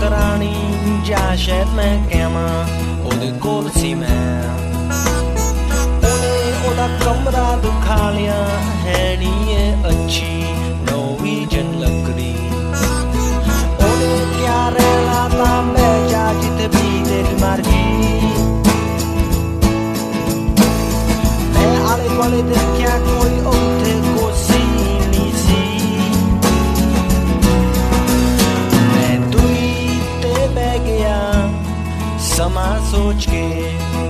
ਕਰਾਣੀ ਜਾ ਸ਼ਹਿਰ ਮੈਂ ਕਹਿਵਾਂ ਉਹਦੇ ਕੋਲ ਸੀ ਮੈਂ ਉਹਨੇ ਉਹਦਾ ਕਮਰਾ ਦੁਖਾ ਲਿਆ ਹੈ ਨੀ ਇਹ ਅੱਛੀ ਨੋਰਵੀਜਨ ਲੱਕੜੀ ਉਹਨੇ ਕਿਆ ਰਹਿਣਾ ਤਾਂ ਮੈਂ ਜਾ ਜਿੱਥੇ ਵੀ ਤੇਰੀ ਮਰਜ਼ੀ ਮੈਂ ਆਲੇ ਦੁਆਲੇ ਦੇਖਿਆ ਕੋਈ ਉੱਥੇ ਕੋਸੀ ਸਮਾਂ ਸੋਚ ਕੇ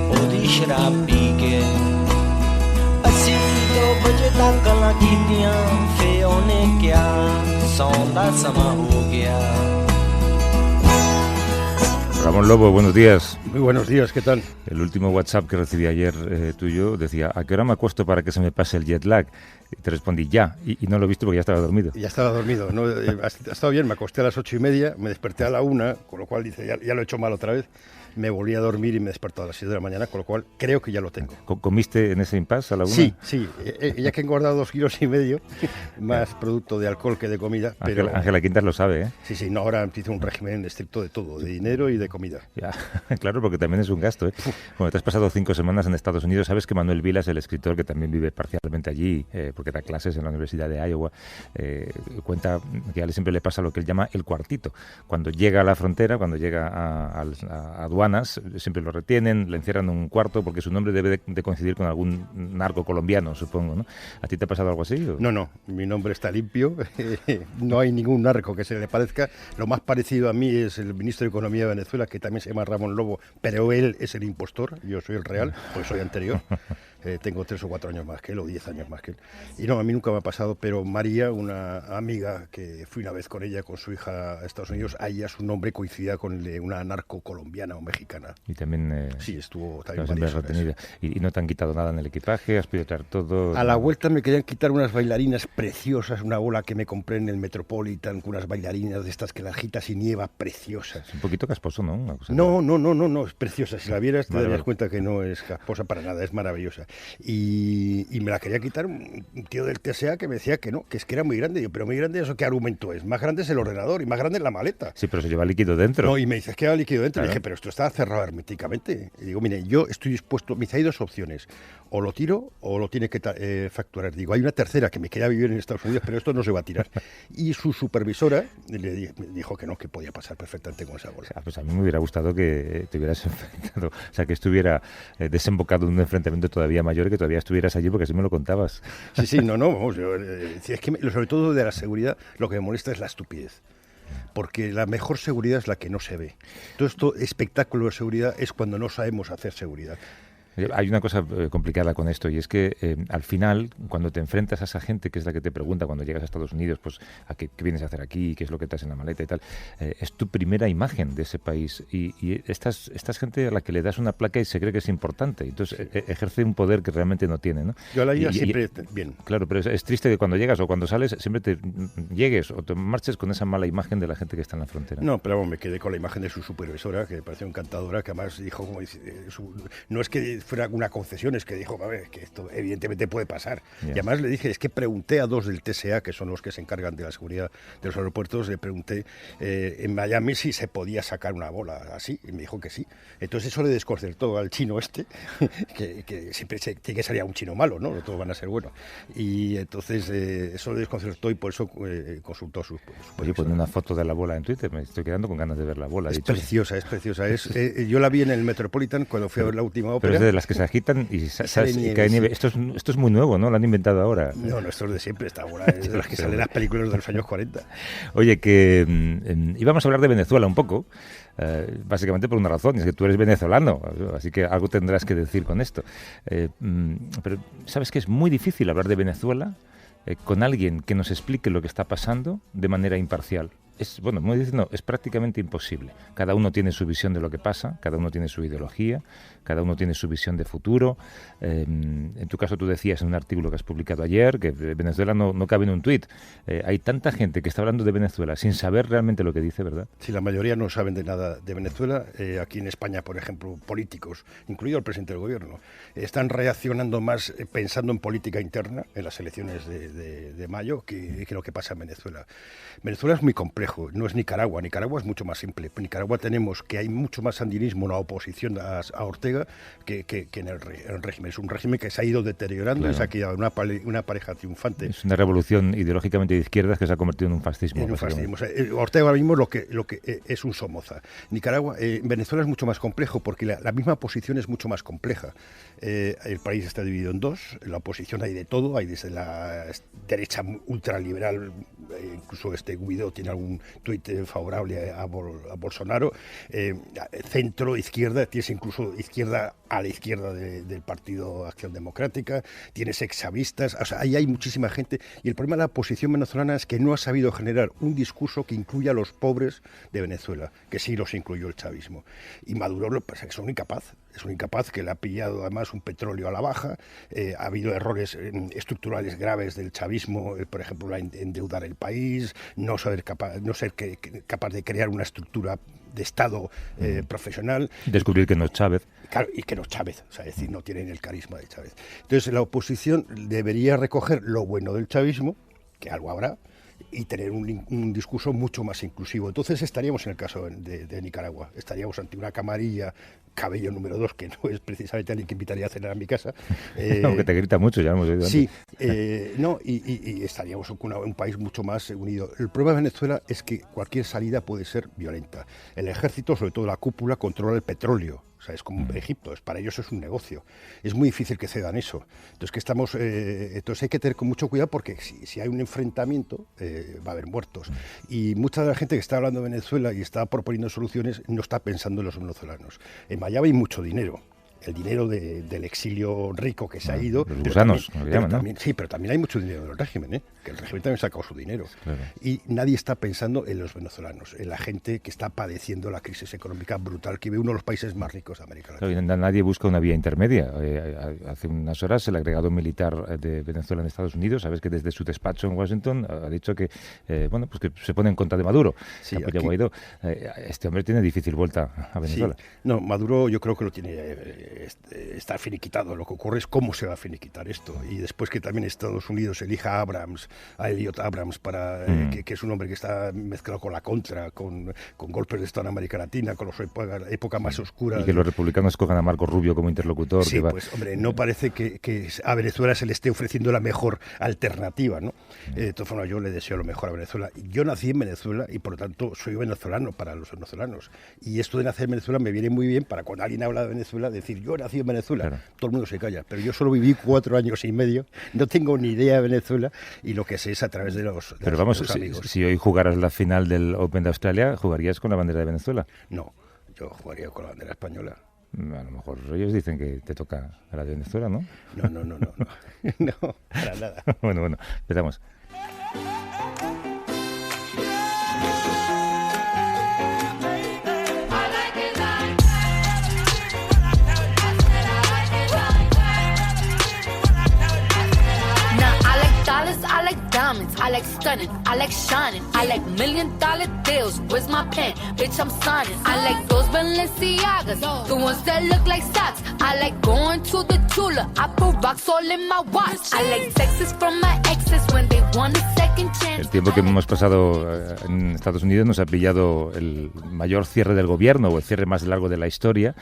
ਉਹਦੀ ਸ਼ਰਾਬ ਪੀ ਕੇ ਅਸੀਂ 2 ਵਜੇ ਤੱਕ ਗੱਲਾਂ ਕੀਤੀਆਂ ਫੇ ਉਹਨੇ ਕਿਹਾ ਸੌਣ ਦਾ ਸਮਾਂ ਹੋ ਗਿਆ Ramón Lobo, buenos días. Muy buenos días, ¿qué tal? El último WhatsApp que recibí ayer tuyo decía, ¿a qué hora me acuesto para que se me pase el jet lag? Y te respondí, ya, y no lo he visto porque ya estaba dormido. Ya estaba dormido, ¿no? Ha estado bien, me acosté a las 8:30, me desperté a la 1, con lo cual dice, ya lo he hecho mal otra vez. Me volví a dormir y me despertó a las 6 de la mañana, con lo cual creo que ya lo tengo. ¿Comiste en ese impasse a la 1? Sí, ya que he engordado 2,5 kilos, más producto de alcohol que de comida. Pero Ángela Quintas lo sabe, ¿eh? Sí, no, ahora empiezo un régimen estricto de todo, de dinero y de comida. Ya, claro, porque también es un gasto, ¿eh? Bueno, te has pasado 5 semanas en Estados Unidos, sabes que Manuel Vilas, el escritor que también vive parcialmente allí, porque da clases en la Universidad de Iowa, cuenta que a él siempre le pasa lo que él llama el cuartito. Cuando llega a la frontera, cuando llega a aduanas, siempre lo retienen, le encierran en un cuarto porque su nombre debe de coincidir con algún narco colombiano, supongo, ¿no? ¿A ti te ha pasado algo así? ¿O? No, mi nombre está limpio, no hay ningún narco que se le parezca. Lo más parecido a mí es el ministro de Economía de Venezuela, que también se llama Ramón Lobo, pero él es el impostor, yo soy el real, pues soy anterior. Tengo 3 o 4 años más que él, o 10 años más que él. Y no, a mí nunca me ha pasado, pero María, una amiga que fui una vez con ella, con su hija a Estados Unidos, a ella su nombre coincidía con el de una narco colombiana o mexicana. Y también... sí, estuvo también varias retenida. ¿Y no te han quitado nada en el equipaje? ¿Has podido traer todo? A la vuelta me querían quitar unas bailarinas preciosas, una bola que me compré en el Metropolitan, con unas bailarinas de estas que la agitas y nieva, preciosas. Es un poquito casposo, ¿no? No, es preciosa. Si la vieras te darías cuenta que no es casposa para nada, es maravillosa. Y me la quería quitar un tío del TSA que me decía que no, que es que era muy grande. Y yo, pero muy grande, ¿eso qué argumento es? Más grande es el ordenador y más grande es la maleta. Sí, pero se lleva líquido dentro. No, y me dice, es que lleva líquido dentro. Claro. Y dije, pero esto está cerrado herméticamente. Y digo, mire, yo estoy dispuesto, me dice, hay 2 opciones. O lo tiro o lo tiene que facturar. Digo, hay una tercera que me quería vivir en Estados Unidos, pero esto no se va a tirar. Y su supervisora me dijo que no, que podía pasar perfectamente con esa bola. O sea, pues a mí me hubiera gustado que te hubieras enfrentado, o sea, que estuviera desembocado en un enfrentamiento todavía mayor y que todavía estuvieras allí, porque así me lo contabas. Sí, vamos, es que sobre todo de la seguridad, lo que me molesta es la estupidez. Porque la mejor seguridad es la que no se ve. Todo esto espectáculo de seguridad es cuando no sabemos hacer seguridad. Hay una cosa complicada con esto, y es que al final, cuando te enfrentas a esa gente que es la que te pregunta cuando llegas a Estados Unidos, pues a qué vienes a hacer aquí, qué es lo que traes en la maleta y tal, es tu primera imagen de ese país, y estas gente a la que le das una placa y se cree que es importante, entonces ejerce un poder que realmente no tiene, ¿no? Yo a la guía siempre bien. Claro, pero es triste que cuando llegas o cuando sales siempre te llegues o te marches con esa mala imagen de la gente que está en la frontera. No, pero bueno, me quedé con la imagen de su supervisora, que me pareció encantadora, que además dijo, como dice, no es que fuera una concesión, es que dijo, a ver, que esto evidentemente puede pasar. Yeah. Y además le dije, es que pregunté a 2 del TSA, que son los que se encargan de la seguridad de los aeropuertos, le pregunté en Miami si se podía sacar una bola así, y me dijo que sí. Entonces eso le desconcertó al chino este, que siempre tiene que salir un chino malo, ¿no? Todos van a ser buenos. Y entonces eso le desconcertó y por eso consultó a su Oye, pon una foto de la bola en Twitter, me estoy quedando con ganas de ver la bola. Es preciosa. Yo la vi en el Metropolitan cuando fui a ver la última ópera. Pero es de las que se agitan y cae nieve. Esto es muy nuevo, ¿no? Lo han inventado ahora. No, esto es de siempre, esta bola es de las que salen las películas de los años 40. Oye, que íbamos a hablar de Venezuela un poco, básicamente por una razón, es que tú eres venezolano, así que algo tendrás que decir con esto. Pero ¿sabes que es muy difícil hablar de Venezuela con alguien que nos explique lo que está pasando de manera imparcial? Es prácticamente imposible. Cada uno tiene su visión de lo que pasa, cada uno tiene su ideología, cada uno tiene su visión de futuro. En tu caso tú decías en un artículo que has publicado ayer que Venezuela no cabe en un tuit. Hay tanta gente que está hablando de Venezuela sin saber realmente lo que dice, ¿verdad? Sí, la mayoría no saben de nada de Venezuela. Aquí en España, por ejemplo, políticos, incluido el presidente del gobierno, están reaccionando más pensando en política interna en las elecciones de mayo que lo que pasa en Venezuela. Venezuela es muy complejo. complejo. No es Nicaragua. Nicaragua es mucho más simple. En Nicaragua tenemos que hay mucho más sandinismo en la oposición a Ortega que en el régimen. Es un régimen que se ha ido deteriorando y se ha quedado una pareja triunfante. Es una revolución ideológicamente de izquierdas que se ha convertido en un fascismo. O sea, Ortega ahora mismo lo que es un Somoza. Nicaragua, Venezuela es mucho más complejo porque la misma posición es mucho más compleja. El país está dividido en dos. En la oposición hay de todo. Hay desde la derecha ultraliberal, incluso Guido tiene algún tuit favorable a Bolsonaro, centro, izquierda, tienes incluso izquierda a la izquierda del Partido Acción Democrática, tienes exchavistas, o sea, ahí hay muchísima gente, y el problema de la oposición venezolana es que no ha sabido generar un discurso que incluya a los pobres de Venezuela, que sí los incluyó el chavismo. Y Maduro es un incapaz que le ha pillado además un petróleo a la baja, ha habido errores estructurales graves del chavismo, por ejemplo, endeudar el país, no ser capaz de crear una estructura de Estado profesional. Descubrir que no es Chávez. Claro, y que no es Chávez, o sea, es decir, no tienen el carisma de Chávez. Entonces la oposición debería recoger lo bueno del chavismo, que algo habrá, y tener un discurso mucho más inclusivo. Entonces estaríamos en el caso de Nicaragua, estaríamos ante una camarilla Cabello número 2, que no es precisamente alguien que invitaría a cenar a mi casa. Aunque te grita mucho, ya lo hemos oído. Sí, y estaríamos con un país mucho más unido. El problema de Venezuela es que cualquier salida puede ser violenta. El ejército, sobre todo la cúpula, controla el petróleo. O sea, es como Egipto, para ellos es un negocio. Es muy difícil que cedan eso. Entonces hay que tener con mucho cuidado porque si hay un enfrentamiento va a haber muertos. Y mucha de la gente que está hablando de Venezuela y está proponiendo soluciones no está pensando en los venezolanos. En Miami hay mucho dinero. El dinero del exilio rico que se ha ido. Los gusanos, también, sí, pero también hay mucho dinero del régimen, que el régimen también ha sacado su dinero. Claro. Y nadie está pensando en los venezolanos, en la gente que está padeciendo la crisis económica brutal que vive uno de los países más ricos de América Latina. Claro, nadie busca una vía intermedia. Hace unas horas el agregado militar de Venezuela en Estados Unidos, sabes que desde su despacho en Washington ha dicho que que se pone en contra de Maduro. Sí, que apoya a Guaidó. Este hombre tiene difícil vuelta a Venezuela. Sí. No, Maduro yo creo que lo tiene... está finiquitado. Lo que ocurre es cómo se va a finiquitar esto. Y después que también Estados Unidos elija a Elliot Abrams, que es un hombre que está mezclado con la contra, con golpes de Estado en América Latina, con la época más oscura. Y que los republicanos escojan a Marco Rubio como interlocutor. Sí, pues hombre, no parece que a Venezuela se le esté ofreciendo la mejor alternativa, ¿no? De todas formas, yo le deseo lo mejor a Venezuela. Yo nací en Venezuela y por lo tanto soy venezolano para los venezolanos. Y esto de nacer en Venezuela me viene muy bien para cuando alguien habla de Venezuela decir yo nací en Venezuela, claro. Todo el mundo se calla, pero yo solo viví 4 años y medio, no tengo ni idea de Venezuela y lo que sé es a través de los amigos. Si hoy jugaras la final del Open de Australia, ¿jugarías con la bandera de Venezuela? No, yo jugaría con la bandera española. A lo mejor ellos dicen que te toca a la de Venezuela, ¿no? No, para nada. Bueno, empezamos. I like diamonds, I like stunning, I like shining, I like $1 million deals, where's my pen, bitch I'm signing, I like those Balenciagas, the ones that look like socks, I like going to the Tula, I put rocks all in my watch, I like texts from my exes when they want a second chance. El tiempo que hemos pasado en Estados Unidos nos ha pillado el mayor cierre del gobierno o el cierre más largo de la historia.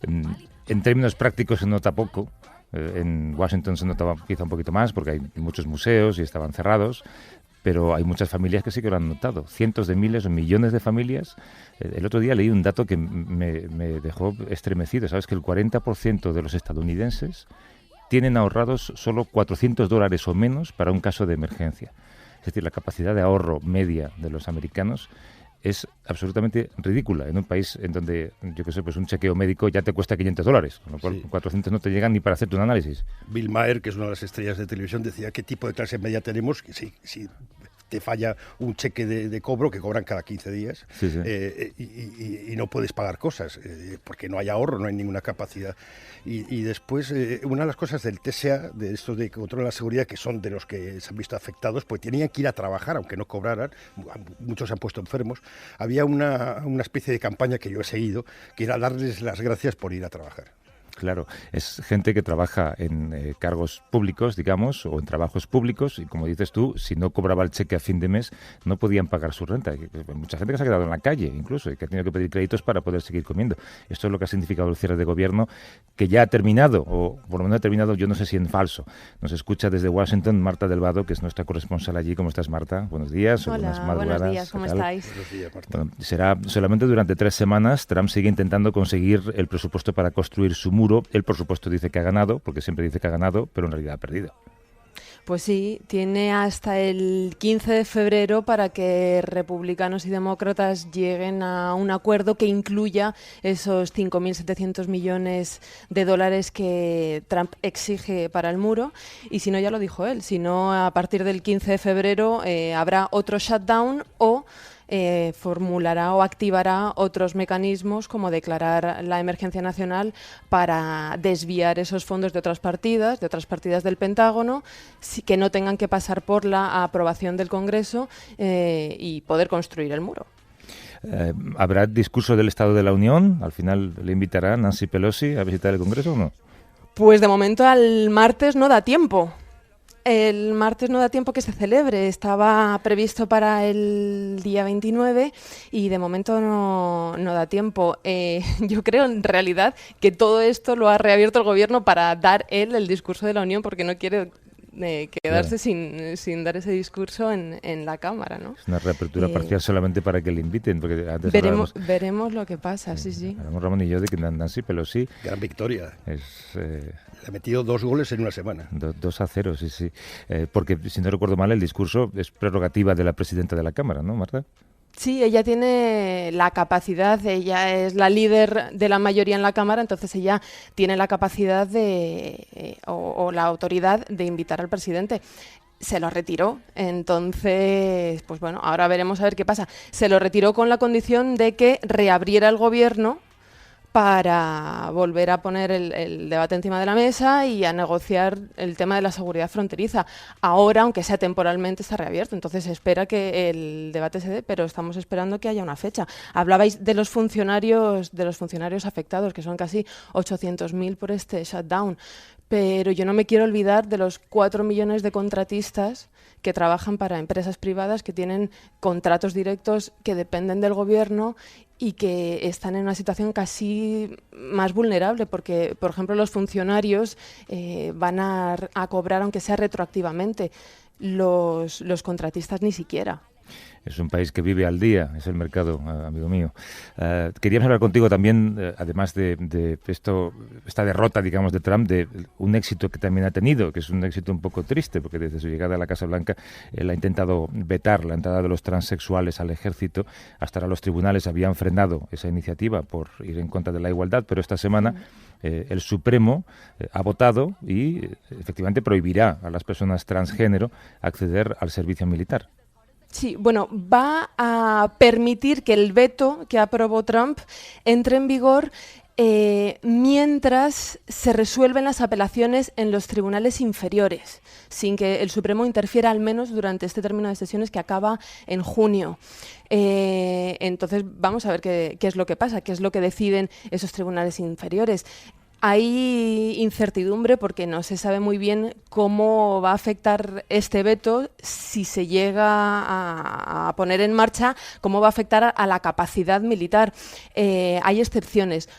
En términos prácticos se nota poco. En Washington se notaba quizá un poquito más porque hay muchos museos y estaban cerrados, pero hay muchas familias que sí que lo han notado. Cientos de miles o millones de familias. El otro día leí un dato que me dejó estremecido. Sabes que el 40% de los estadounidenses tienen ahorrados solo $400 o menos para un caso de emergencia. Es decir, la capacidad de ahorro media de los americanos es absolutamente ridícula en un país en donde, yo qué sé, pues un chequeo médico ya te cuesta $500, con lo cual 400 no te llegan ni para hacerte un análisis. Bill Maher, que es una de las estrellas de televisión, decía qué tipo de clase media tenemos, si te falla un cheque de cobro que cobran cada 15 días y no puedes pagar cosas porque no hay ahorro, no hay ninguna capacidad. Y después, una de las cosas del TSA, de estos de control de la seguridad, que son de los que se han visto afectados, pues tenían que ir a trabajar, aunque no cobraran, muchos se han puesto enfermos. Había una especie de campaña que yo he seguido, que era darles las gracias por ir a trabajar. Claro, es gente que trabaja en cargos públicos, digamos, o en trabajos públicos, y como dices tú, si no cobraba el cheque a fin de mes, no podían pagar su renta. Hay mucha gente que se ha quedado en la calle, incluso, y que ha tenido que pedir créditos para poder seguir comiendo. Esto es lo que ha significado el cierre de gobierno, que ya ha terminado, o por lo menos ha terminado, yo no sé si en falso. Nos escucha desde Washington Marta Del Vado, que es nuestra corresponsal allí. ¿Cómo estás, Marta? Buenos días. Hola, buenas madrugadas. buenos días, ¿cómo estáis? Buenos días, Marta. Bueno, será solamente durante 3 semanas. Trump sigue intentando conseguir el presupuesto para construir su muro. Él, por supuesto, dice que ha ganado, porque siempre dice que ha ganado, pero en realidad ha perdido. Pues sí, tiene hasta el 15 de febrero para que republicanos y demócratas lleguen a un acuerdo que incluya esos 5.700 millones de dólares que Trump exige para el muro. Y si no, ya lo dijo él, si no, a partir del 15 de febrero habrá otro shutdown o formulará o activará otros mecanismos como declarar la emergencia nacional para desviar esos fondos de otras partidas del Pentágono, que no tengan que pasar por la aprobación del Congreso y poder construir el muro. ¿Habrá discurso del Estado de la Unión? ¿Al final le invitará Nancy Pelosi a visitar el Congreso o no? Pues de momento al martes no da tiempo. El martes no da tiempo que se celebre, estaba previsto para el día 29 y de momento no da tiempo. Yo creo en realidad que todo esto lo ha reabierto el gobierno para dar él el discurso de la Unión porque no quiere quedarse sin dar ese discurso en la Cámara, ¿no? Es una reapertura parcial solamente para que le inviten, porque antes veremos lo que pasa, sí. Hablamos Ramón y yo de que Nancy Pelosi... Gran victoria. Le ha metido 2 goles en una semana. 2-0, sí. Porque, si no recuerdo mal, el discurso es prerrogativa de la presidenta de la Cámara, ¿no, Marta? Sí, ella tiene la capacidad, ella es la líder de la mayoría en la Cámara, entonces ella tiene la capacidad o la autoridad de invitar al presidente. Se lo retiró, entonces, pues bueno, ahora veremos a ver qué pasa. Se lo retiró con la condición de que reabriera el gobierno para volver a poner el debate encima de la mesa y a negociar el tema de la seguridad fronteriza. Ahora, aunque sea temporalmente, está reabierto, entonces se espera que el debate se dé, pero estamos esperando que haya una fecha. Hablabais de los funcionarios afectados, que son casi 800.000 por este shutdown, pero yo no me quiero olvidar de los 4 millones de contratistas que trabajan para empresas privadas que tienen contratos directos que dependen del gobierno y que están en una situación casi más vulnerable porque, por ejemplo, los funcionarios van a cobrar, aunque sea retroactivamente, los contratistas ni siquiera. Es un país que vive al día, es el mercado, amigo mío. Queríamos hablar contigo también, además de esta derrota, digamos, de Trump, de un éxito que también ha tenido, que es un éxito un poco triste, porque desde su llegada a la Casa Blanca él ha intentado vetar la entrada de los transexuales al ejército. Hasta ahora los tribunales habían frenado esa iniciativa por ir en contra de la igualdad, pero esta semana el Supremo ha votado y efectivamente prohibirá a las personas transgénero acceder al servicio militar. Sí, bueno, va a permitir que el veto que aprobó Trump entre en vigor mientras se resuelven las apelaciones en los tribunales inferiores, sin que el Supremo interfiera al menos durante este término de sesiones que acaba en junio. Entonces vamos a ver qué es lo que pasa, qué es lo que deciden esos tribunales inferiores. Hay incertidumbre porque no se sabe muy bien cómo va a afectar este veto si se llega a poner en marcha, cómo va a afectar a la capacidad militar. Hay excepciones.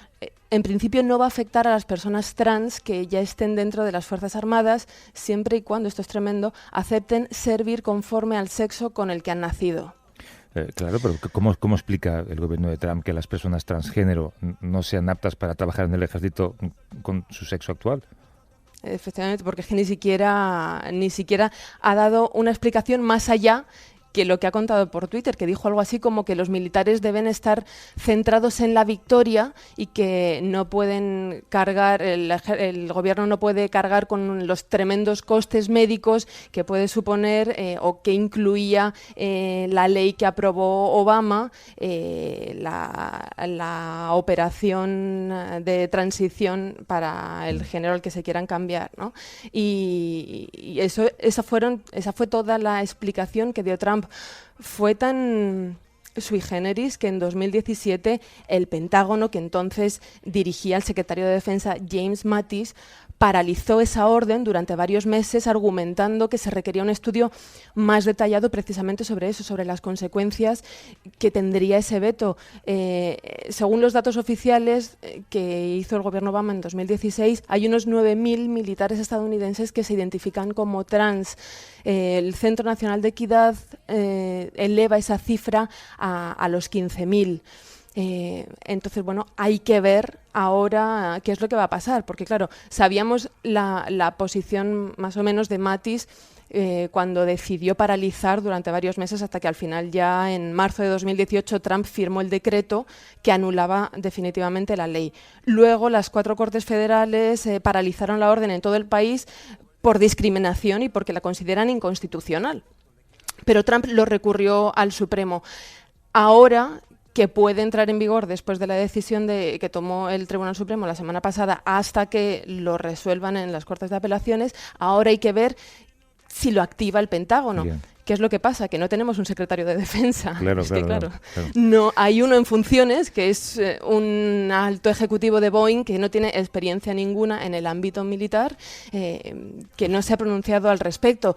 En principio no va a afectar a las personas trans que ya estén dentro de las Fuerzas Armadas, siempre y cuando, esto es tremendo, acepten servir conforme al sexo con el que han nacido. Claro, pero ¿cómo explica el gobierno de Trump que las personas transgénero no sean aptas para trabajar en el ejército con su sexo actual? Efectivamente, porque es que ni siquiera ha dado una explicación más allá que lo que ha contado por Twitter, que dijo algo así como que los militares deben estar centrados en la victoria y que no pueden cargar, el gobierno no puede cargar con los tremendos costes médicos que puede suponer o que incluía la ley que aprobó Obama, la operación de transición para el género al que se quieran cambiar, ¿no? Y esa fue toda la explicación que dio Trump. Fue tan sui generis que en 2017 el Pentágono, que entonces dirigía el secretario de Defensa James Mattis, paralizó esa orden durante varios meses, argumentando que se requería un estudio más detallado precisamente sobre eso, sobre las consecuencias que tendría ese veto. Según los datos oficiales que hizo el gobierno Obama en 2016, hay unos 9.000 militares estadounidenses que se identifican como trans. El Centro Nacional de Equidad eleva esa cifra a los 15.000. Entonces, bueno, hay que ver ahora qué es lo que va a pasar, porque claro, sabíamos la posición más o menos de Mattis cuando decidió paralizar durante varios meses, hasta que al final ya en marzo de 2018 Trump firmó el decreto que anulaba definitivamente la ley. Luego las 4 cortes federales paralizaron la orden en todo el país por discriminación y porque la consideran inconstitucional. Pero Trump lo recurrió al Supremo. Ahora, que puede entrar en vigor después de la decisión que tomó el Tribunal Supremo la semana pasada hasta que lo resuelvan en las Cortes de Apelaciones, ahora hay que ver si lo activa el Pentágono. Bien. ¿Qué es lo que pasa? Que no tenemos un secretario de defensa. Claro. No, hay uno en funciones, que es un alto ejecutivo de Boeing, que no tiene experiencia ninguna en el ámbito militar, que no se ha pronunciado al respecto.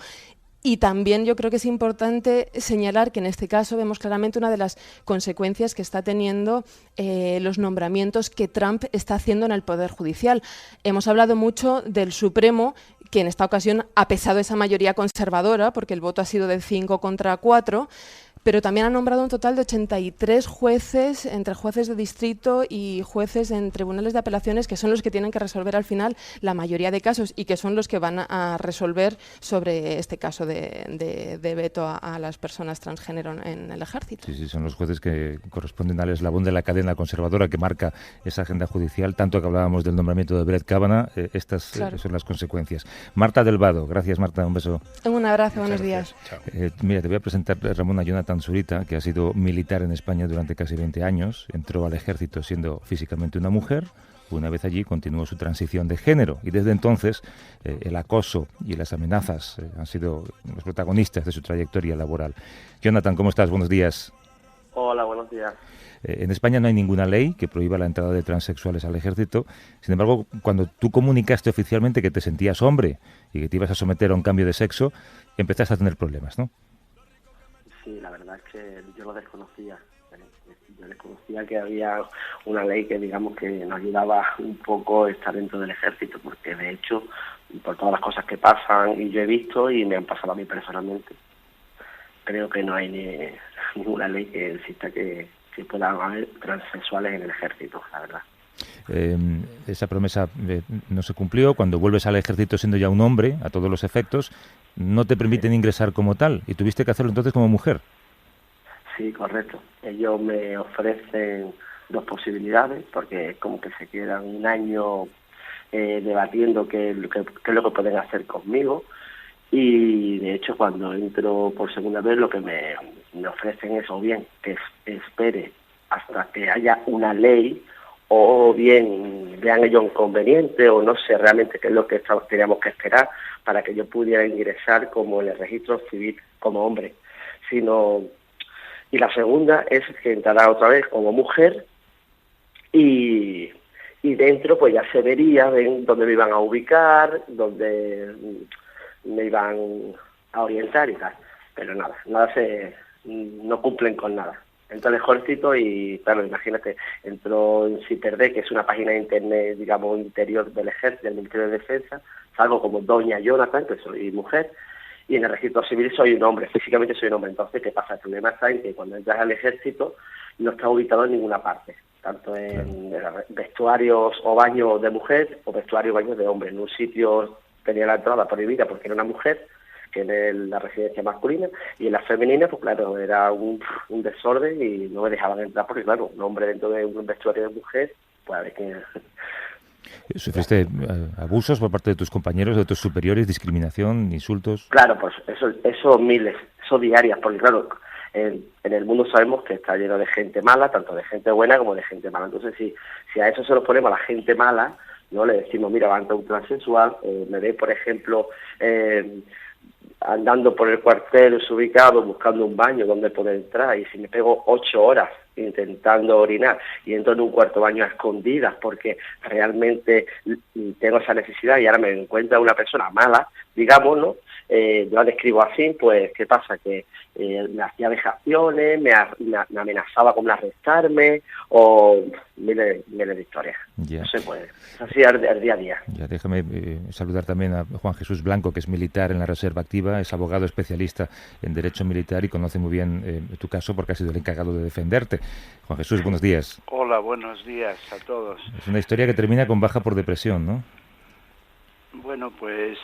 Y también yo creo que es importante señalar que en este caso vemos claramente una de las consecuencias que está teniendo los nombramientos que Trump está haciendo en el Poder Judicial. Hemos hablado mucho del Supremo, que en esta ocasión ha pesado esa mayoría conservadora, porque el voto ha sido de 5 contra 4, pero también ha nombrado un total de 83 jueces, entre jueces de distrito y jueces en tribunales de apelaciones, que son los que tienen que resolver al final la mayoría de casos y que son los que van a resolver sobre este caso de veto a las personas transgénero en el ejército. Sí, son los jueces que corresponden al eslabón de la cadena conservadora que marca esa agenda judicial. Tanto que hablábamos del nombramiento de Brett Kavanaugh, estas son las consecuencias. Marta del Vado, gracias Marta, un beso. Un abrazo, buenos días. Mira, te voy a presentar a Ramón Jonathan Zurita, que ha sido militar en España durante casi 20 años, entró al ejército siendo físicamente una mujer, una vez allí continuó su transición de género y desde entonces el acoso y las amenazas han sido los protagonistas de su trayectoria laboral. Jonathan, ¿cómo estás? Buenos días. Hola, buenos días. En España no hay ninguna ley que prohíba la entrada de transexuales al ejército. Sin embargo, cuando tú comunicaste oficialmente que te sentías hombre y que te ibas a someter a un cambio de sexo, empezaste a tener problemas, ¿no? Sí, la verdad es que yo lo desconocía. Yo desconocía que había una ley que, digamos, que nos ayudaba un poco a estar dentro del ejército, porque de hecho, por todas las cosas que pasan y yo he visto y me han pasado a mí personalmente, creo que no hay ninguna ley que exista que puedan haber transexuales en el ejército, la verdad. Esa promesa no se cumplió. Cuando vuelves al ejército siendo ya un hombre, a todos los efectos, no te permiten ingresar como tal y tuviste que hacerlo entonces como mujer. Sí, correcto. Ellos me ofrecen 2 posibilidades, porque como que se quedan un año debatiendo qué es lo que pueden hacer conmigo, y de hecho cuando entro por segunda vez lo que me ofrecen es o bien que espere hasta que haya una ley, o bien vean ellos inconveniente, o no sé realmente qué es lo que teníamos que esperar para que yo pudiera ingresar como en el registro civil como hombre. Y la segunda es que entrará otra vez como mujer y dentro pues ya se vería dónde me iban a ubicar, dónde me iban a orientar y tal. Pero no cumplen con nada. Entró al ejército y, claro, imagínate, entró en CIPERD, que es una página de internet, digamos, interior del ejército, del Ministerio de Defensa, salgo como Doña Jonathan, que soy mujer, y en el registro civil soy un hombre, físicamente soy un hombre. Entonces, ¿qué pasa? El problema está en que cuando entras al ejército no estás ubicado en ninguna parte, tanto en vestuarios o baños de mujer o vestuarios o baños de hombre. En un sitio tenía la entrada prohibida porque era una mujer, que en la residencia masculina, y en la femenina, pues claro, era un desorden y no me dejaban entrar porque, claro, un hombre dentro de un vestuario de mujer, pues a ver qué... ¿Sufriste abusos por parte de tus compañeros, de tus superiores, discriminación, insultos? Claro, pues eso miles, eso diarias, porque claro, en el mundo sabemos que está lleno de gente mala, tanto de gente buena como de gente mala. Entonces, si a eso se lo ponemos a la gente mala, no le decimos, mira, va a entrar un transexual, me ve, por ejemplo, andando por el cuartel desubicado, buscando un baño donde poder entrar, y si me pego 8 horas intentando orinar y entro en un cuarto baño a escondidas porque realmente tengo esa necesidad y ahora me encuentra una persona mala, digamos, ¿no? Yo la describo así, pues, ¿qué pasa? Que me hacía vejaciones, me amenazaba con arrestarme, o miles de historias. Yeah. No se puede. Es así el día a día. Ya, déjame saludar también a Juan Jesús Blanco, que es militar en la Reserva Activa, es abogado especialista en Derecho Militar y conoce muy bien tu caso porque ha sido el encargado de defenderte. Juan Jesús, buenos días. Hola, buenos días a todos. Es una historia que termina con baja por depresión, ¿no? Bueno, pues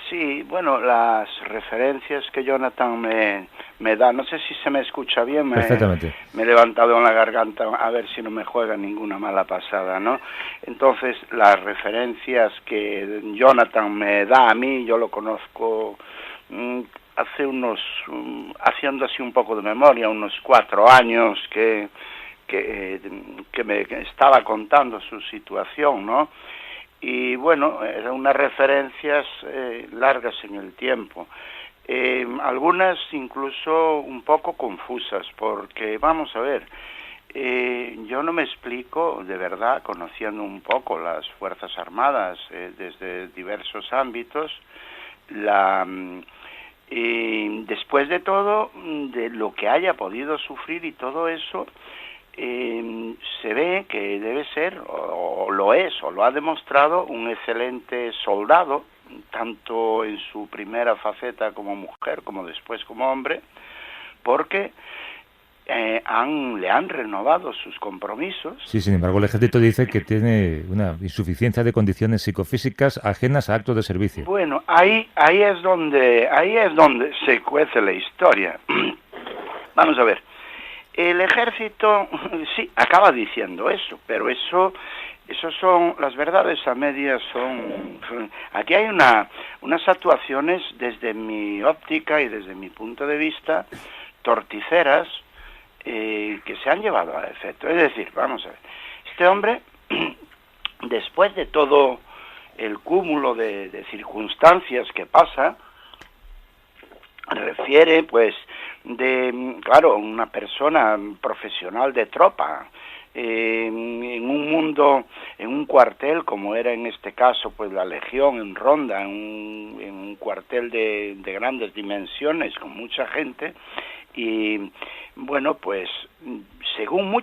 sí, bueno, las referencias que Jonathan me da, no sé si se me escucha bien, Perfectamente. Me he levantado en la garganta a ver si no me juega ninguna mala pasada, ¿no? Entonces, las referencias que Jonathan me da a mí, yo lo conozco hace haciendo así un poco de memoria, unos 4 años que me estaba contando su situación, ¿no? Y bueno, eran unas referencias largas en el tiempo, algunas incluso un poco confusas, porque vamos a ver, yo no me explico, de verdad, conociendo un poco las Fuerzas Armadas desde diversos ámbitos, después de todo, de lo que haya podido sufrir y todo eso, se ve que debe ser, o lo es, o lo ha demostrado, un excelente soldado, tanto en su primera faceta como mujer, como después como hombre, porque le han renovado sus compromisos. Sí, sin embargo, el ejército dice que tiene una insuficiencia de condiciones psicofísicas ajenas a actos de servicio. Bueno, ahí es donde se cuece la historia. Vamos a ver. El ejército, sí, acaba diciendo eso, pero eso son, las verdades a medias aquí hay unas actuaciones desde mi óptica y desde mi punto de vista, torticeras, que se han llevado a efecto. Es decir, vamos a ver, este hombre, después de todo el cúmulo de circunstancias que pasa, refiere, pues, claro, una persona profesional de tropa, en un mundo, en un cuartel, como era en este caso, pues la Legión, en Ronda, en un cuartel de grandes dimensiones, con mucha gente, y bueno, pues, según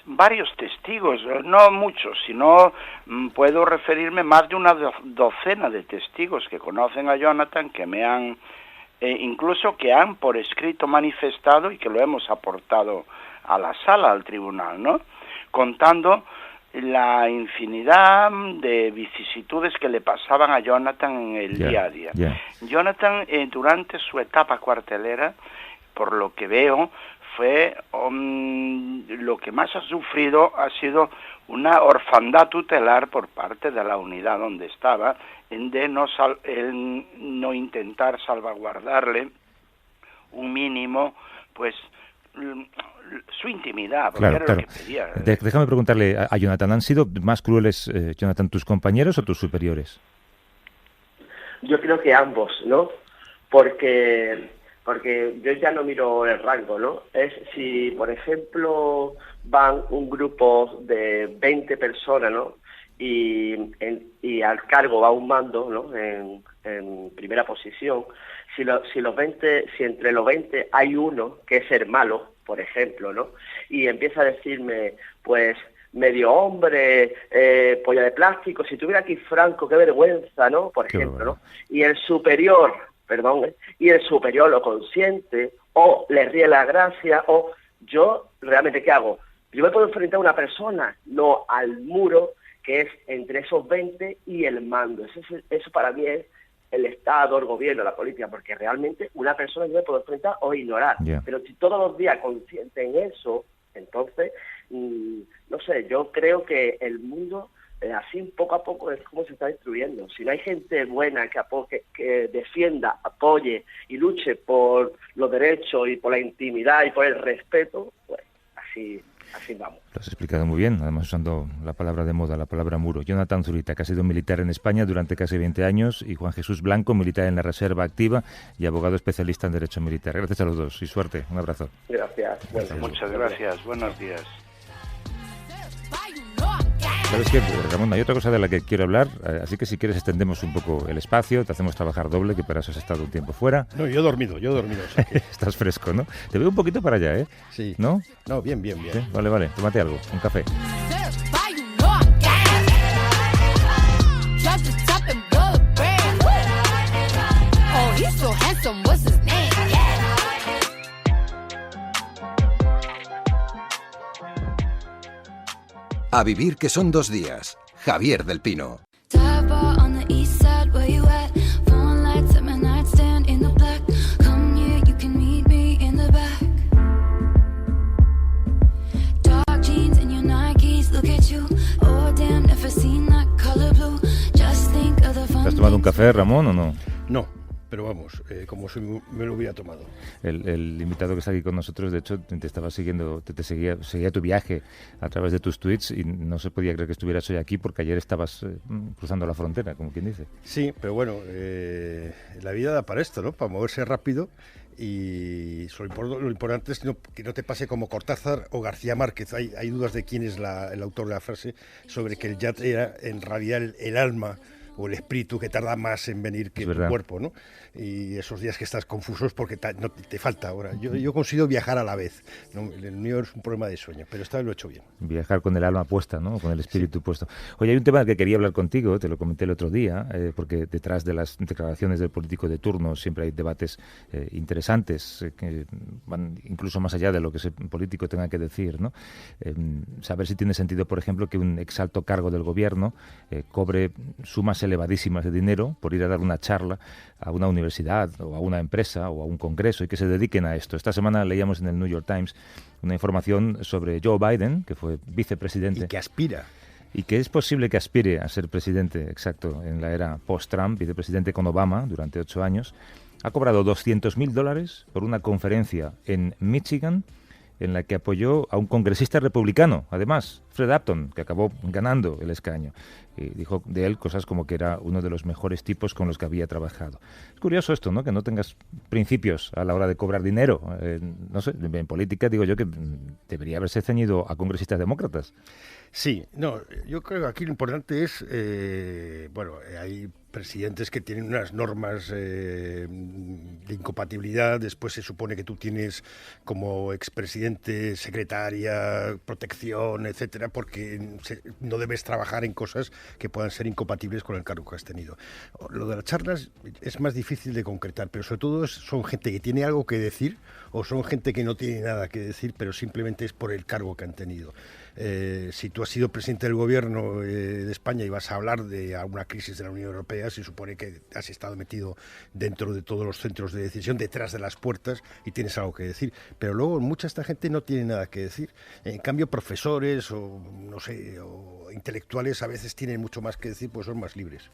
varios testigos, no muchos, sino puedo referirme más de una docena de testigos que conocen a Jonathan, que me han incluso que han por escrito manifestado y que lo hemos aportado a la sala, al tribunal, ¿no? Contando la infinidad de vicisitudes que le pasaban a Jonathan en el día a día. Jonathan, durante su etapa cuartelera, por lo que veo, fue lo que más ha sufrido ha sido una orfandad tutelar por parte de la unidad donde estaba, de no intentar salvaguardarle un mínimo, pues, su intimidad, porque claro, era claro. Lo que pedía. Déjame preguntarle a Jonathan, ¿han sido más crueles, Jonathan, tus compañeros o tus superiores? Yo creo que ambos, ¿no? Porque yo ya no miro el rango, ¿no? Es si, por ejemplo, van un grupo de 20 personas, ¿no? Y al cargo va un mando, ¿no? En primera posición. Si entre los 20 hay uno que es el malo, por ejemplo, ¿no? Y empieza a decirme, pues, medio hombre, polla de plástico, si tuviera aquí Franco, qué vergüenza, ¿no? Por ejemplo, ¿no? Y el superior, y el superior lo consiente, o le ríe la gracia, o yo realmente, ¿qué hago? Yo me puedo enfrentar a una persona, no al muro que es entre esos 20 y el mando. Eso para mí es el Estado, el gobierno, la política, porque realmente una persona yo me puedo enfrentar o ignorar. Pero si todos los días consciente en eso, entonces, no sé, yo creo que el mundo, así poco a poco, es como se está destruyendo. Si no hay gente buena que defienda, apoye y luche por los derechos y por la intimidad y por el respeto, pues así vamos. Lo has explicado muy bien, además usando la palabra de moda, la palabra muro. Jonathan Zurita, que ha sido militar en España durante casi 20 años, y Juan Jesús Blanco, militar en la Reserva Activa y abogado especialista en Derecho Militar. Gracias a los dos y suerte. Un abrazo. Gracias. Muchas gracias. Buenos días. ¿Sabes qué, Ramón? Hay otra cosa de la que quiero hablar, así que si quieres extendemos un poco el espacio, te hacemos trabajar doble, que para eso has estado un tiempo fuera. No, yo he dormido. O sea que... Estás fresco, ¿no? Te veo un poquito para allá, ¿eh? Sí. ¿No? No, bien. ¿Sí? Vale, tómate algo, un café. A vivir que son 2 días. Javier del Pino. ¿Te has tomado un café, Ramón, o no? No, pero vamos, como me lo hubiera tomado. El invitado que está aquí con nosotros, de hecho, te estaba siguiendo, te seguía tu viaje a través de tus tweets y no se podía creer que estuvieras hoy aquí porque ayer estabas cruzando la frontera, como quien dice. Sí, pero bueno, la vida da para esto, ¿no? Para moverse rápido. Y lo importante es que no te pase como Cortázar o García Márquez. Hay dudas de quién es el autor de la frase sobre que el yat era en realidad el alma o el espíritu que tarda más en venir que tu cuerpo, ¿no? Y esos días que estás confuso es porque no te falta ahora. Yo consigo viajar a la vez, ¿no? El mío es un problema de sueño, pero esta vez lo he hecho bien. Viajar con el alma puesta, ¿no? Con el espíritu puesto. Oye, hay un tema del que quería hablar contigo, te lo comenté el otro día, porque detrás de las declaraciones del político de turno siempre hay debates interesantes que van incluso más allá de lo que ese político tenga que decir, ¿no? Saber si tiene sentido, por ejemplo, que un exalto cargo del gobierno cobre sumas elevadísimas de dinero por ir a dar una charla a una universidad o a una empresa o a un congreso y que se dediquen a esto. Esta semana leíamos en el New York Times una información sobre Joe Biden, que fue vicepresidente. Y que aspira. Y que es posible que aspire a ser presidente, exacto, en la era post-Trump, vicepresidente con Obama durante 8 años. Ha cobrado $200,000 por una conferencia en Michigan en la que apoyó a un congresista republicano, además, Fred Upton, que acabó ganando el escaño. Y dijo de él cosas como que era uno de los mejores tipos con los que había trabajado. Es curioso esto, ¿no? Que no tengas principios a la hora de cobrar dinero. No sé, en política digo yo que debería haberse ceñido a congresistas demócratas. Sí, no, yo creo que aquí lo importante es, hay presidentes que tienen unas normas de incompatibilidad, después se supone que tú tienes como expresidente secretaria, protección, etcétera, porque no debes trabajar en cosas que puedan ser incompatibles con el cargo que has tenido. Lo de las charlas es más difícil de concretar, pero sobre todo son gente que tiene algo que decir o son gente que no tiene nada que decir, pero simplemente es por el cargo que han tenido. Si tú has sido presidente del gobierno de España y vas a hablar de alguna crisis de la Unión Europea, se supone que has estado metido dentro de todos los centros de decisión, detrás de las puertas, y tienes algo que decir. Pero luego mucha esta gente no tiene nada que decir. En cambio, profesores o intelectuales a veces tienen mucho más que decir, pues son más libres.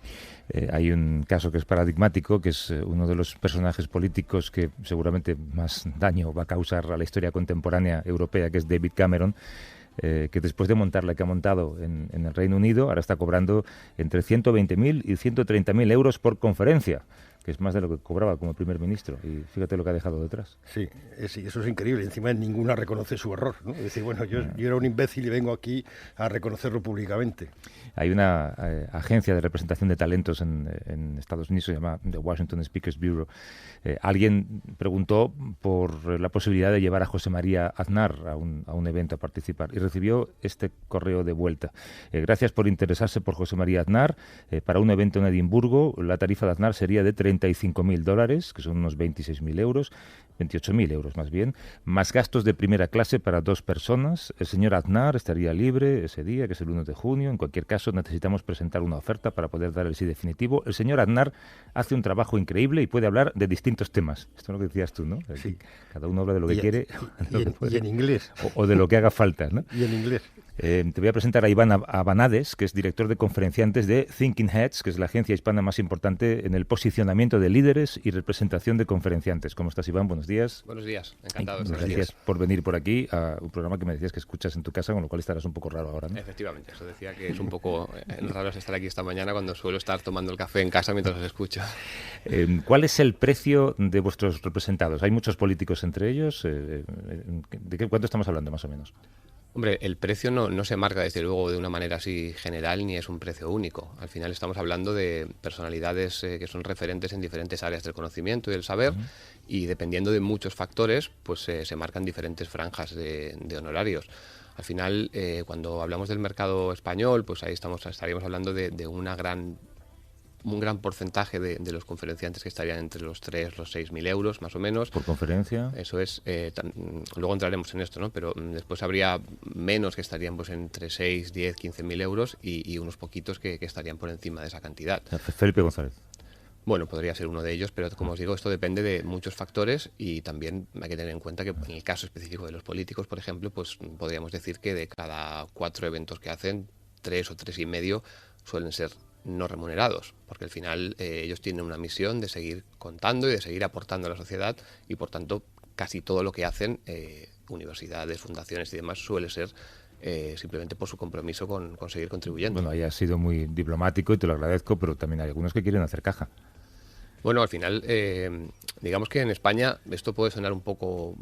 Hay un caso que es paradigmático, que es uno de los personajes políticos que seguramente más daño va a causar a la historia contemporánea europea, que es David Cameron, que después de montar la que ha montado en el Reino Unido, ahora está cobrando entre 120.000 y 130.000 euros por conferencia, que es más de lo que cobraba como primer ministro. Y fíjate lo que ha dejado detrás. Sí, eso es increíble. Encima ninguna reconoce su error, ¿no? Es decir, bueno, yo era un imbécil y vengo aquí a reconocerlo públicamente. Hay una agencia de representación de talentos en Estados Unidos, se llama The Washington Speakers Bureau. Alguien preguntó por la posibilidad de llevar a José María Aznar a un evento a participar y recibió este correo de vuelta. Gracias por interesarse por José María Aznar. Para un evento en Edimburgo, la tarifa de Aznar sería de $35.000, que son unos 26.000 euros, 28.000 euros más bien, más gastos de primera clase para 2 personas. El señor Aznar estaría libre ese día, que es el 1 de junio. En cualquier caso, necesitamos presentar una oferta para poder dar el sí definitivo. El señor Aznar hace un trabajo increíble y puede hablar de distintos temas. Esto es lo que decías tú, ¿no? Sí. Cada uno habla de lo que quiere. Y en inglés. O de lo que haga falta, ¿no? Y en inglés. Te voy a presentar a Iván Abanades, que es director de conferenciantes de Thinking Heads, que es la agencia hispana más importante en el posicionamiento de líderes y representación de conferenciantes. ¿Cómo estás, Iván? Buenos días. Buenos días, encantado de estar Gracias aquí. por venir por aquí a un programa que me decías que escuchas en tu casa, con lo cual estarás un poco raro ahora, ¿no? Efectivamente, eso decía que es un poco raro estar aquí esta mañana cuando suelo estar tomando el café en casa mientras os escucho. ¿Cuál es el precio de vuestros representados? ¿Hay muchos políticos entre ellos? ¿Cuánto estamos hablando, más o menos? Hombre, el precio no se marca desde luego de una manera así general ni es un precio único. Al final estamos hablando de personalidades que son referentes en diferentes áreas del conocimiento y del saber y dependiendo de muchos factores pues se marcan diferentes franjas de honorarios. Al final, cuando hablamos del mercado español, pues ahí estaríamos hablando de un gran porcentaje de los conferenciantes que estarían entre los 3.000 los 6.000 euros, más o menos. ¿Por conferencia? Eso es. Luego entraremos en esto, ¿no? Pero después habría menos que estarían pues entre 6, 10, 15.000 euros y unos poquitos que estarían por encima de esa cantidad. Felipe González. Bueno, podría ser uno de ellos, pero como os digo, esto depende de muchos factores y también hay que tener en cuenta que en el caso específico de los políticos, por ejemplo, pues podríamos decir que de cada 4 eventos que hacen, 3 o 3,5 suelen ser no remunerados, porque al final ellos tienen una misión de seguir contando y de seguir aportando a la sociedad y por tanto casi todo lo que hacen, universidades, fundaciones y demás, suele ser simplemente por su compromiso con seguir contribuyendo. Bueno, ahí has sido muy diplomático y te lo agradezco, pero también hay algunos que quieren hacer caja. Bueno, al final, digamos que en España esto puede sonar un poco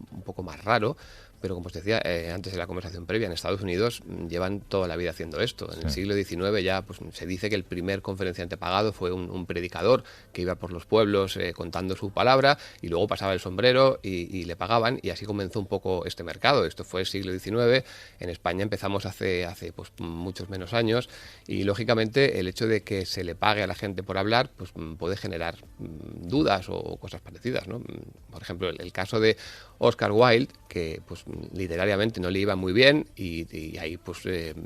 más raro, pero como os decía antes de la conversación previa, en Estados Unidos llevan toda la vida haciendo esto. En el siglo XIX ya pues, se dice que el primer conferenciante pagado fue un predicador que iba por los pueblos contando su palabra y luego pasaba el sombrero y le pagaban y así comenzó un poco este mercado. Esto fue el siglo XIX, en España empezamos hace pues, muchos menos años y lógicamente el hecho de que se le pague a la gente por hablar pues, puede generar dudas o cosas parecidas, ¿no? Por ejemplo, el caso de Oscar Wilde, que pues literariamente no le iba muy bien y hay pues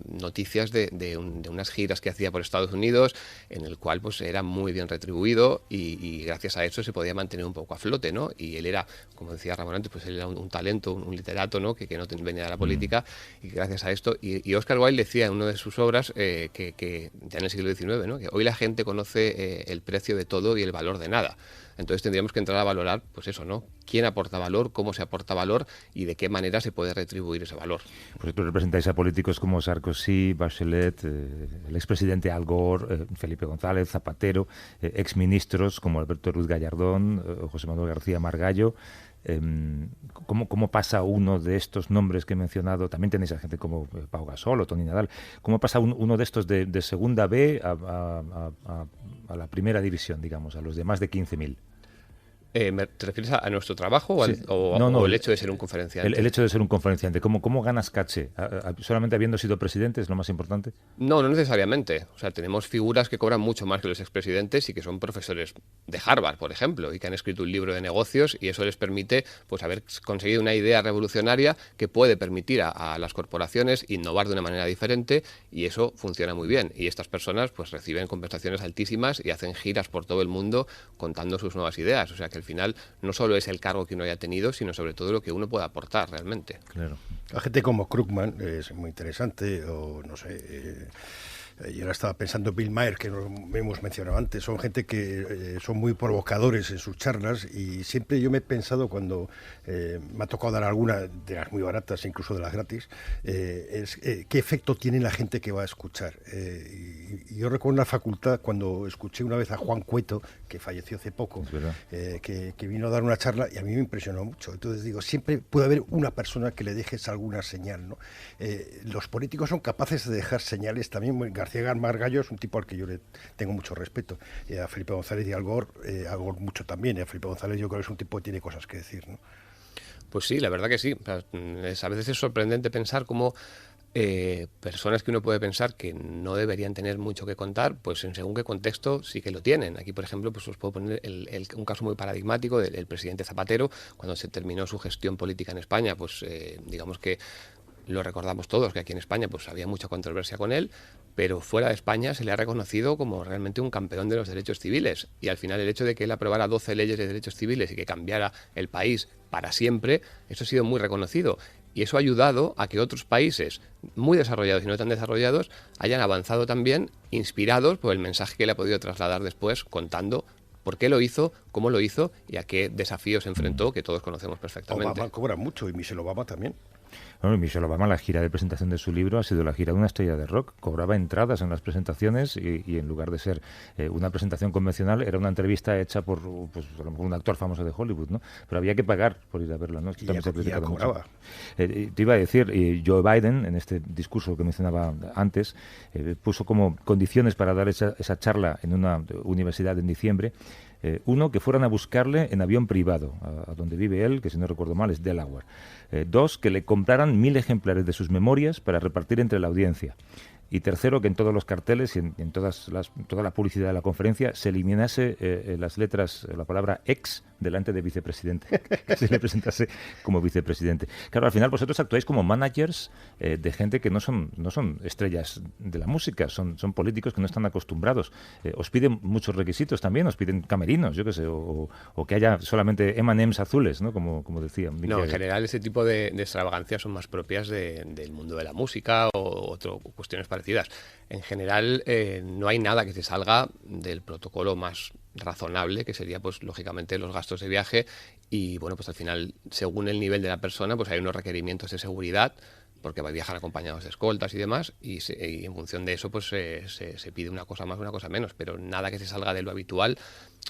noticias de unas giras que hacía por Estados Unidos en el cual pues era muy bien retribuido y gracias a eso se podía mantener un poco a flote, ¿no? Y él era, como decía Ramón antes, pues él era un talento, un literato, ¿no? Que no venía de la política y gracias a esto, y Oscar Wilde decía en una de sus obras que ya en el siglo XIX, ¿no? Que hoy la gente conoce el precio de todo y el valor de nada. Entonces tendríamos que entrar a valorar, pues eso, ¿no? ¿Quién aporta valor? ¿Cómo se aporta valor? Y de qué manera se puede retribuir ese valor. Vosotros representáis a políticos como Sarkozy, Bachelet, el expresidente Al Gore, Felipe González, Zapatero, exministros como Alberto Ruiz Gallardón, José Manuel García Margallo. ¿Cómo pasa uno de estos nombres que he mencionado? También tenéis a gente como Pau Gasol o Toni Nadal. ¿Cómo pasa uno de estos de segunda B a la primera división, digamos, a los de más de 15.000? ¿Te refieres a nuestro trabajo o, sí. o el hecho de ser un conferenciante? El hecho de ser un conferenciante. ¿Cómo ganas caché? ¿Solamente habiendo sido presidente es lo más importante? No necesariamente. O sea, tenemos figuras que cobran mucho más que los expresidentes y que son profesores de Harvard, por ejemplo, y que han escrito un libro de negocios y eso les permite pues haber conseguido una idea revolucionaria que puede permitir a las corporaciones innovar de una manera diferente y eso funciona muy bien. Y estas personas pues reciben compensaciones altísimas y hacen giras por todo el mundo contando sus nuevas ideas. O sea que al final no solo es el cargo que uno haya tenido, sino sobre todo lo que uno puede aportar realmente. Claro. La gente como Krugman es muy interesante, o no sé... Yo ahora estaba pensando en Bill Maher, que hemos mencionado antes. Son gente que son muy provocadores en sus charlas y siempre yo me he pensado cuando me ha tocado dar alguna de las muy baratas, incluso de las gratis, qué efecto tiene la gente que va a escuchar. Y yo recuerdo en la facultad cuando escuché una vez a Juan Cueto, que falleció hace poco, que vino a dar una charla y a mí me impresionó mucho. Entonces digo, siempre puede haber una persona que le dejes alguna señal, ¿no? Los políticos son capaces de dejar señales también. García Margallo es un tipo al que yo le tengo mucho respeto, a Felipe González y a Al Gore mucho también, y a Felipe González yo creo que es un tipo que tiene cosas que decir, ¿no? Pues sí, la verdad que sí. A veces es sorprendente pensar cómo personas que uno puede pensar que no deberían tener mucho que contar, pues en según qué contexto sí que lo tienen. Aquí, por ejemplo, pues os puedo poner un caso muy paradigmático del presidente Zapatero, cuando se terminó su gestión política en España, pues digamos que lo recordamos todos, que aquí en España pues había mucha controversia con él, pero fuera de España se le ha reconocido como realmente un campeón de los derechos civiles. Y al final el hecho de que él aprobara 12 leyes de derechos civiles y que cambiara el país para siempre, eso ha sido muy reconocido. Y eso ha ayudado a que otros países muy desarrollados y no tan desarrollados hayan avanzado también, inspirados por el mensaje que él ha podido trasladar después, contando por qué lo hizo, cómo lo hizo y a qué desafíos se enfrentó, que todos conocemos perfectamente. Obama cobra mucho y Michelle Obama también. Bueno, Michelle Obama, la gira de presentación de su libro ha sido la gira de una estrella de rock. Cobraba entradas en las presentaciones y en lugar de ser una presentación convencional, era una entrevista hecha por pues, a lo mejor un actor famoso de Hollywood, ¿no? Pero había que pagar por ir a verla, ¿no? Esto también se ha criticado mucho. Te iba a decir, Joe Biden, en este discurso que mencionaba antes, puso como condiciones para dar esa charla en una universidad en diciembre. Uno, que fueran a buscarle en avión privado, a donde vive él, que si no recuerdo mal es Delaware. Dos, que le compraran 1000 ejemplares de sus memorias para repartir entre la audiencia. Y tercero, que en todos los carteles y en toda la publicidad de la conferencia se eliminase las letras, la palabra ex delante de vicepresidente, que se le presentase como vicepresidente. Claro, al final vosotros actuáis como managers de gente que no son estrellas de la música, son políticos que no están acostumbrados. Os piden muchos requisitos también, os piden camerinos, yo qué sé, o que haya solamente M&M's azules, ¿no? Como decía. No, en general ese tipo de extravagancias son más propias del mundo de la música o cuestiones parecidas. En general no hay nada que se salga del protocolo más razonable, que sería pues lógicamente los gastos de viaje y bueno, pues al final según el nivel de la persona pues hay unos requerimientos de seguridad porque va a viajar acompañados de escoltas y demás y en función de eso pues se pide una cosa más o una cosa menos, pero nada que se salga de lo habitual.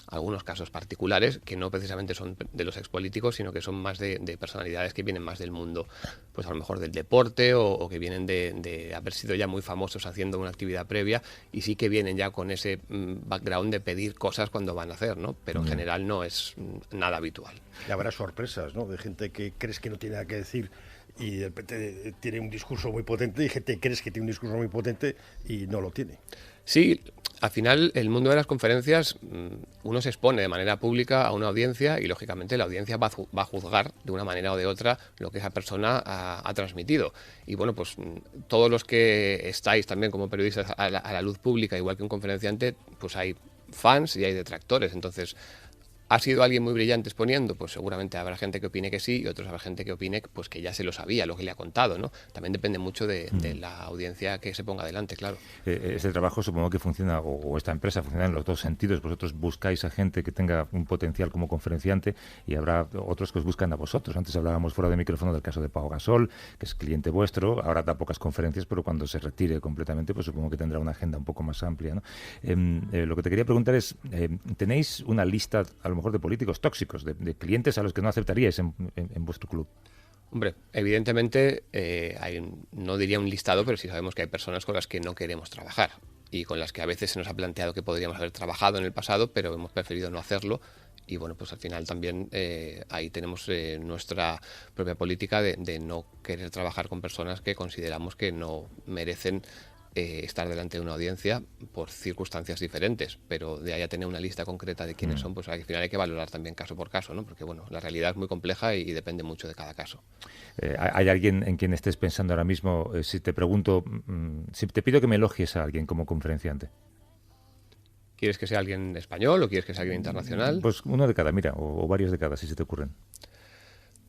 Algunos casos particulares que no precisamente son de los expolíticos, sino que son más de personalidades que vienen más del mundo, pues a lo mejor del deporte o que vienen de haber sido ya muy famosos haciendo una actividad previa y sí que vienen ya con ese background de pedir cosas cuando van a hacer, ¿no? Pero en general no es nada habitual. Y habrá sorpresas, ¿no? De gente que crees que no tiene nada que decir y de repente tiene un discurso muy potente y gente que crees que tiene un discurso muy potente y no lo tiene. Sí, al final el mundo de las conferencias uno se expone de manera pública a una audiencia y lógicamente la audiencia va a juzgar de una manera o de otra lo que esa persona ha transmitido. Y bueno, pues todos los que estáis también como periodistas a la luz pública, igual que un conferenciante, pues hay fans y hay detractores. Entonces, ¿ha sido alguien muy brillante exponiendo? Pues seguramente habrá gente que opine que sí y otros habrá gente que opine pues que ya se lo sabía, lo que le ha contado, ¿no? También depende mucho de la audiencia que se ponga delante, claro. Este trabajo supongo que funciona, o esta empresa funciona en los dos sentidos. Vosotros buscáis a gente que tenga un potencial como conferenciante y habrá otros que os buscan a vosotros. Antes hablábamos fuera de micrófono del caso de Pau Gasol, que es cliente vuestro, ahora da pocas conferencias, pero cuando se retire completamente, pues supongo que tendrá una agenda un poco más amplia, ¿no? Lo que te quería preguntar es, ¿tenéis una lista a lo mejor de políticos tóxicos, de clientes a los que no aceptaríais en vuestro club? Hombre, evidentemente no diría un listado, pero sí sabemos que hay personas con las que no queremos trabajar y con las que a veces se nos ha planteado que podríamos haber trabajado en el pasado, pero hemos preferido no hacerlo. Y bueno, pues al final también ahí tenemos nuestra propia política de no querer trabajar con personas que consideramos que no merecen estar delante de una audiencia por circunstancias diferentes, pero de ahí a tener una lista concreta de quiénes son, pues al final hay que valorar también caso por caso, ¿no? Porque bueno, la realidad es muy compleja y depende mucho de cada caso. ¿Hay alguien en quien estés pensando ahora mismo? Si te pregunto, si te pido que me elogies a alguien como conferenciante. ¿Quieres que sea alguien español o quieres que sea alguien internacional? Pues uno de cada, mira, o varios de cada, si se te ocurren.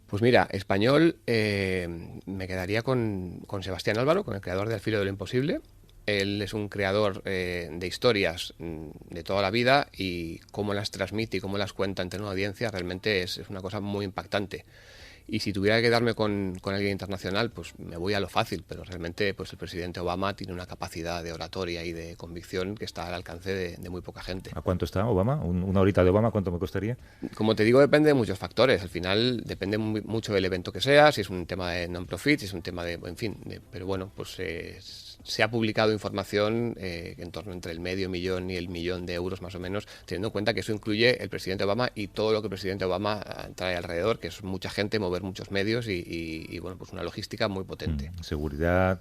Pues mira, español, me quedaría con Sebastián Álvaro, con el creador de Al filo de lo imposible. Él es un creador de historias de toda la vida y cómo las transmite y cómo las cuenta ante una audiencia realmente es una cosa muy impactante. Y si tuviera que quedarme con alguien internacional, pues me voy a lo fácil, pero realmente pues el presidente Obama tiene una capacidad de oratoria y de convicción que está al alcance de muy poca gente. ¿A cuánto está Obama? ¿Una horita de Obama cuánto me costaría? Como te digo, depende de muchos factores. Al final depende mucho del evento que sea, si es un tema de non-profit, si es un tema de, en fin, pero bueno, pues se ha publicado información en torno entre el $500,000 y el $1.000.000 de euros más o menos, teniendo en cuenta que eso incluye el presidente Obama y todo lo que el presidente Obama trae alrededor, que es mucha gente, mover muchos medios y bueno, pues una logística muy potente. Seguridad,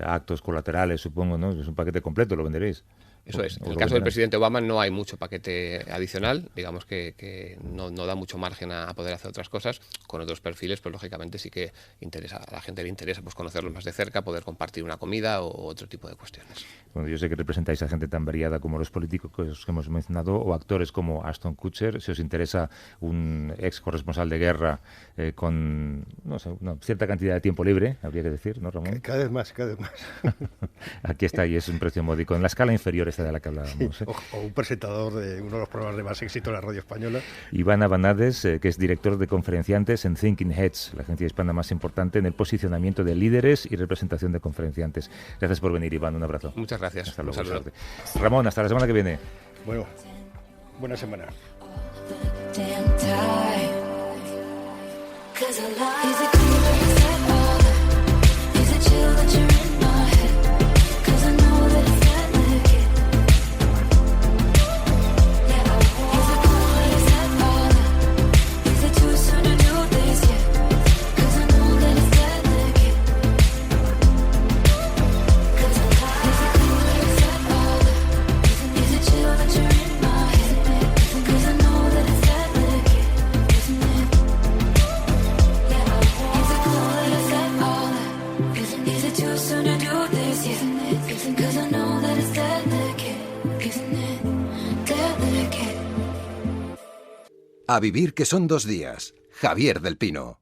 actos colaterales, supongo, ¿no? Es un paquete completo, lo venderéis. Eso es. En el caso del presidente Obama no hay mucho paquete adicional, digamos que no da mucho margen a poder hacer otras cosas. Con otros perfiles, pues lógicamente sí que interesa, a la gente le interesa pues conocerlos más de cerca, poder compartir una comida o otro tipo de cuestiones. Bueno, yo sé que representáis a gente tan variada como los políticos que hemos mencionado o actores como Ashton Kutcher. Si os interesa un ex corresponsal de guerra con no sé, una cierta cantidad de tiempo libre, habría que decir, ¿no, Ramón? Cada vez más, cada vez más. Aquí está, y es un precio módico, en la escala inferior esta de la que hablábamos. Sí, o un presentador de uno de los programas de más éxito de la radio española. Iván Abanades, que es director de conferenciantes en Thinking Heads, la agencia hispana más importante en el posicionamiento de líderes y representación de conferenciantes. Gracias por venir, Iván, un abrazo. Muchas gracias. Hasta luego. Suerte. Ramón, hasta la semana que viene. Bueno, buena semana. A vivir que son 2 días. Javier del Pino.